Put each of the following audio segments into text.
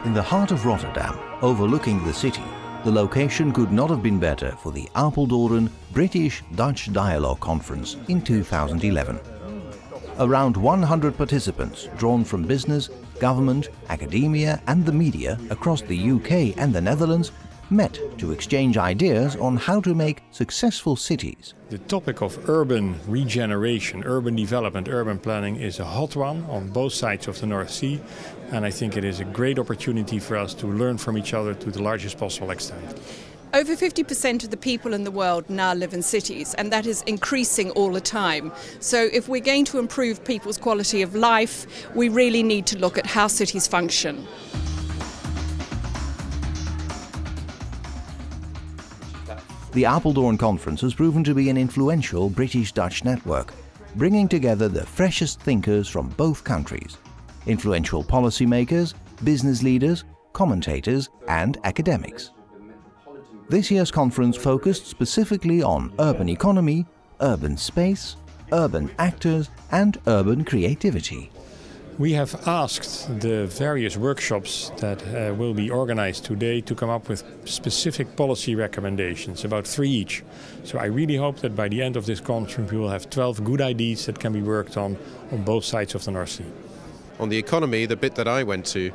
In the heart of Rotterdam, overlooking the city, the location could not have been better for the Apeldoorn British-Dutch Dialogue Conference in 2011. Around 100 participants drawn from business, government, academia and the media across the UK and the Netherlands met to exchange ideas on how to make successful cities. The topic of urban regeneration, urban development, urban planning is a hot one on both sides of the North Sea, and I think it is a great opportunity for us to learn from each other to the largest possible extent. Over 50% of the people in the world now live in cities, and that is increasing all the time. So if we're going to improve people's quality of life, we really need to look at how cities function. The Apeldoorn Conference has proven to be an influential British-Dutch network, bringing together the freshest thinkers from both countries, influential policymakers, business leaders, commentators and academics. This year's conference focused specifically on urban economy, urban space, urban actors and urban creativity. We have asked the various workshops that will be organized today to come up with specific policy recommendations, about 3 each. So I really hope that by the end of this conference we will have 12 good ideas that can be worked on both sides of the North Sea. On the economy, the bit that I went to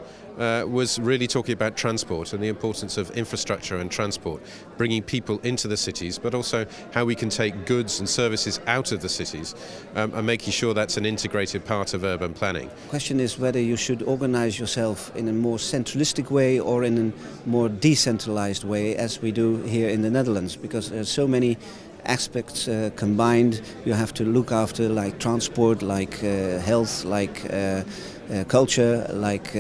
was really talking about transport and the importance of infrastructure and transport, bringing people into the cities, but also how we can take goods and services out of the cities and making sure that's an integrated part of urban planning. The question is whether you should organize yourself in a more centralistic way or in a more decentralized way, as we do here in the Netherlands, because there are so many aspects combined. You have to look after, like transport, like health, like culture, like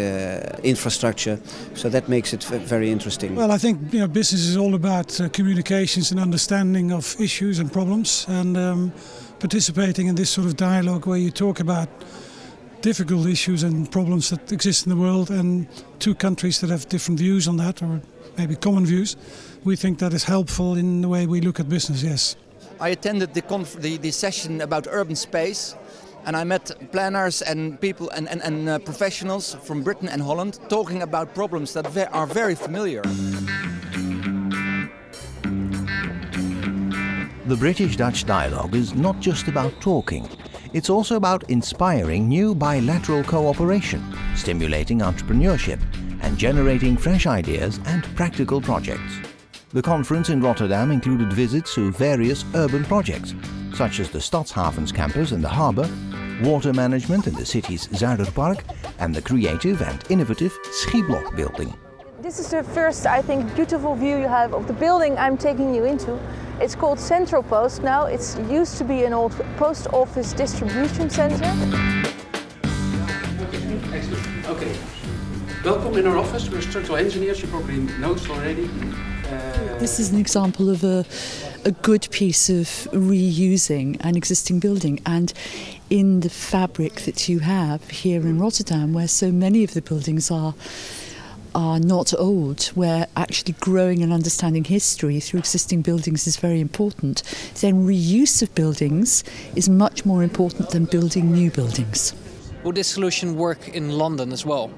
infrastructure. So that makes it very interesting. Well, I think business is all about communications and understanding of issues and problems, and participating in this sort of dialogue where you talk about difficult issues and problems that exist in the world, and two countries that have different views on that, or maybe common views. We think that is helpful in the way we look at business, yes. I attended the session about urban space, and I met planners and people and professionals from Britain and Holland talking about problems that are very familiar. The British-Dutch dialogue is not just about talking. It's also about inspiring new bilateral cooperation, stimulating entrepreneurship, and generating fresh ideas and practical projects. The conference in Rotterdam included visits to various urban projects, such as the Stadshavens campus in the harbour, water management in the city's Zuiderpark, and the creative and innovative Schieblock building. This is the first, I think, beautiful view you have of the building I'm taking you into. It's called Central Post now. It used to be an old post office distribution center. Excellent. Okay. Welcome in our office. We're structural engineers. You probably know it already. This is an example of a good piece of reusing an existing building, and in the fabric that you have here in Rotterdam, where so many of the buildings are not old, where actually growing and understanding history through existing buildings is very important, then reuse of buildings is much more important than building new buildings. Would this solution work in London as well?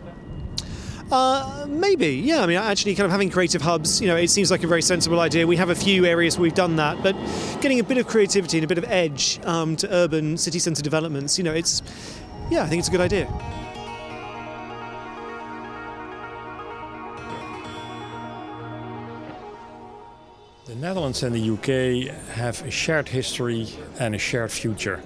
Maybe, yeah. I mean, actually kind of having creative hubs, it seems like a very sensible idea. We have a few areas where we've done that, but getting a bit of creativity and a bit of edge to urban city centre developments, I think it's a good idea. The Netherlands and the UK have a shared history and a shared future.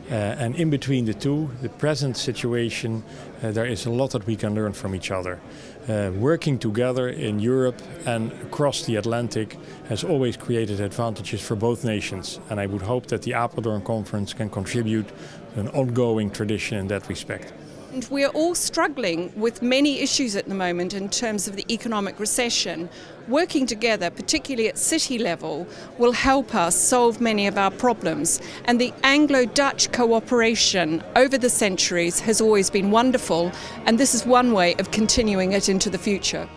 And in between the two, the present situation, there is a lot that we can learn from each other. Working together in Europe and across the Atlantic has always created advantages for both nations. And I would hope that the Apeldoorn Conference can contribute to an ongoing tradition in that respect. And we are all struggling with many issues at the moment in terms of the economic recession. Working together, particularly at city level, will help us solve many of our problems. And the Anglo-Dutch cooperation over the centuries has always been wonderful, and this is one way of continuing it into the future.